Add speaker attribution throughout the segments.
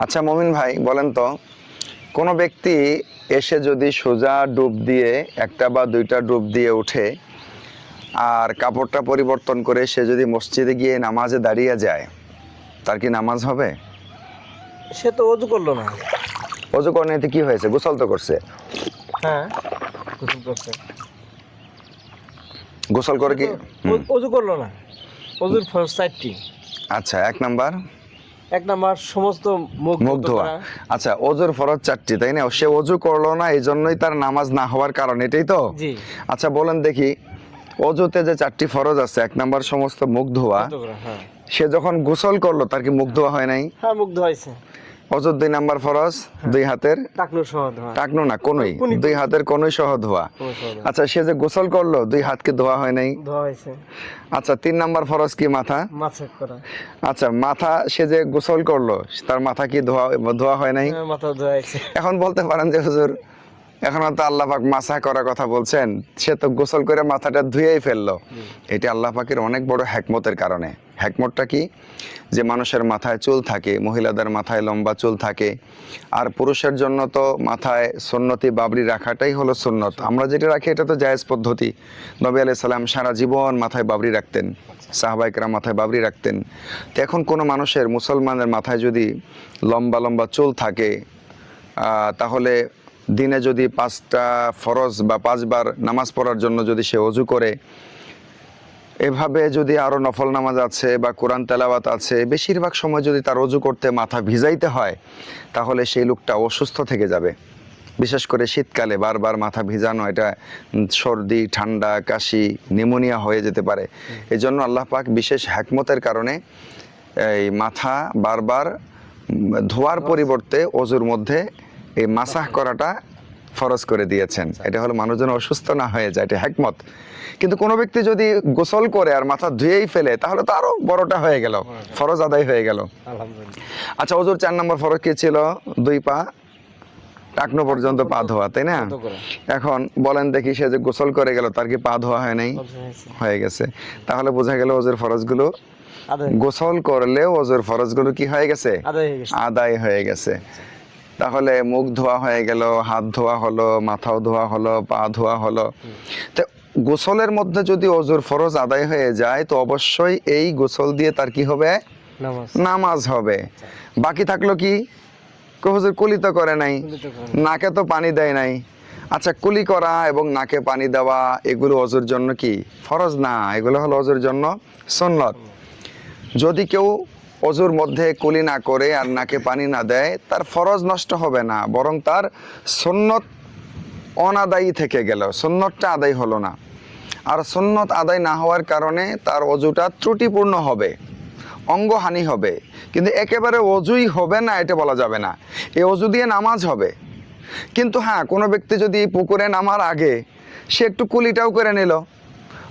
Speaker 1: আচ্ছা মমিন ভাই বলেন তো, কোনো ব্যক্তি এসে যদি সোজা ডুব দিয়ে একটা বা দুইটা ডুব দিয়ে উঠে আর কাপড়টা পরিবর্তন করে সে যদি মসজিদে গিয়ে নামাজে দাঁড়িয়ে যায়, তার কি নামাজ হবে?
Speaker 2: সে তো অজু করলো না।
Speaker 1: অজু করে নিতে কি হয়েছে? গোসল তো করছে।
Speaker 2: হ্যাঁ, গোসল করছে।
Speaker 1: গোসল করে কি
Speaker 2: অজু করলো না। অজুর ফরজ 4টি।
Speaker 1: আচ্ছা, এক নাম্বার
Speaker 2: এক নাম্বার সমস্ত
Speaker 1: মুখ ধোয়া। আচ্ছা, অজুর ফরজ 4টি, তাই না? সে অজু করলো না, এই জন্যই তার নামাজ না হওয়ার কারণ, এটাই তো?
Speaker 2: জি।
Speaker 1: আচ্ছা বলেন দেখি, অজুতে যে 4টি ফরজ আছে, এক নাম্বার সমস্ত মুখ ধোয়া,
Speaker 2: হ্যাঁ।
Speaker 1: সে যখন গোসল করলো তার কি মুখ ধোয়া হয় নাই?
Speaker 2: হ্যাঁ, মুখ ধোয়াইছে।
Speaker 1: অজুর 2 নাম্বার ফরজ দুই হাতের
Speaker 2: টাকনু সহ ধোয়া।
Speaker 1: টাকনো না, কোনই, দুই হাতের কোনই সহ ধোয়া। আচ্ছা, সে যে গোসল করলো 2 হাতকে ধোয়া হয় নাই?
Speaker 2: ধোয়া হয়েছে।
Speaker 1: আচ্ছা, 3 নাম্বার ফরজ কি? মাথা।
Speaker 2: মাসাজ করা।
Speaker 1: আচ্ছা, মাথা সে যে গোসল করলো তার মাথা কি ধোয়া হয় নাই?
Speaker 2: হ্যাঁ, মাথা ধোয়াইছে।
Speaker 1: এখন বলতে পারেন যে হুজুর, এখন তো আল্লাহ পাক মাসা করার কথা বলছেন, সে তো গোসল করে মাথাটা ধুয়েই ফেললো। এটা আল্লাহ পাকের অনেক বড় হিকমতের কারণে। হিকমতটা কি? যে মানুষের মাথায় চুল থাকে, মহিলাদের মাথায় লম্বা চুল থাকে, আর পুরুষের জন্য তো মাথায় সুন্নতি বাবরি রাখাটাই হলো সুন্নত। আমরা যেটা রাখি এটা তো জায়েজ পদ্ধতি। নবী আলাইহিস সালাম সারা জীবন মাথায় বাবরি রাখতেন, সাহাবায়ে কেরাম মাথায় বাবরি রাখতেন। তো এখন কোনো মানুষের, মুসলমানের মাথায় যদি লম্বা লম্বা চুল থাকে, তাহলে দিনে যদি 5টা ফরজ বা 5 বার নামাজ পড়ার জন্য যদি সে অজু করে, এভাবে যদি আরও নফল নামাজ আছে বা কোরআন তেলাওয়াত আছে, বেশিরভাগ সময় যদি তার অজু করতে মাথা ভিজাইতে হয়, তাহলে সেই লোকটা অসুস্থ থেকে যাবে। বিশেষ করে শীতকালে বারবার মাথা ভিজানো, এটা সর্দি, ঠান্ডা, কাশি, নিউমোনিয়া হয়ে যেতে পারে। এই জন্য আল্লাহ পাক বিশেষ হিকমতের কারণে এই মাথা বারবার ধোয়ার পরিবর্তে অজুর মধ্যে এই মাসাহ করাটা ফরজ করে দিয়েছেন। এটা হলো মানুষ যেন অসুস্থ না হয়ে যায়, এটা হিকমত। কিন্তু কোনো ব্যক্তি যদি গোসল করে আর মাথা ধুয়েই ফেলে, তাহলে তো আরো বড়টা হয়ে গেল, ফরজ আদায় হয়ে গেল। আচ্ছা, অজুর 4 নম্বর ফরজ কি ছিল? 2 পা টাকনো পর্যন্ত পা ধোয়া, তাই না? এখন বলেন দেখি, সে যে গোসল করে গেল তার কি পা ধোয়া হয় নাই? হয়ে গেছে। তাহলে বোঝা গেল অজুর ফরজগুলো, গোসল করলেও অজুর ফরজগুলো কি হয়ে গেছে? আদায় হয়ে গেছে। তাহলে মুখ ধোয়া হয়ে গেল, হাত ধোয়া হলো, মাথাও ধোয়া হলো, পা ধোয়া হলো। তো গোসলের মধ্যে যদি অজুর ফরজ আদায় হয়ে যায়, তো অবশ্যই এই গোসল দিয়ে তার কি হবে? নামাজ হবে। বাকি থাকলো কি? হুজুর কুলি তো করে নাই, নাকে তো পানি দেয় নাই। আচ্ছা, কুলি করা এবং নাকে পানি দেওয়া এগুলো অজুর জন্য কি ফরজ না? এগুলো হলো অজুর জন্য সুন্নত। যদি কেউ অজুর মধ্যে কুলি না করে আর নাকে পানি না দেয়, তার ফরজ নষ্ট হবে না, বরং তার সুন্নত অনাদায়ী থেকে গেল, সুন্নতটা আদায় হলো না। আর সুন্নত আদায় না হওয়ার কারণে তার অজুটা ত্রুটিপূর্ণ হবে, অঙ্গহানি হবে। কিন্তু একেবারে অজুই হবে না এটা বলা যাবে না, এই অজু দিয়ে নামাজ হবে। কিন্তু হ্যাঁ, কোনো ব্যক্তি যদি পুকুরে নামার আগে সে একটু কুলিটাও করে নিল,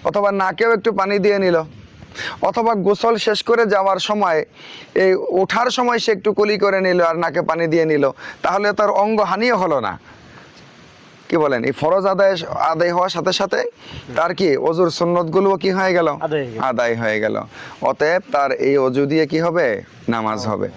Speaker 1: অথবা নাকেও একটু পানি দিয়ে নিল, অথবা গোসল শেষ করে যাওয়ার সময় এই ওঠার সময় সে একটু কুলি করে নিল আর নাকে পানি দিয়ে নিল, তাহলে তার অঙ্গহানিও হলো না। কি বলেন? এই ফরজ আদায় হওয়ার সাথে সাথে তার কি অজুর সুন্নতগুলো কি হয়ে গেল? আদায় হয়ে গেল। অতএব তার এই অজু দিয়ে কি হবে? নামাজ হবে।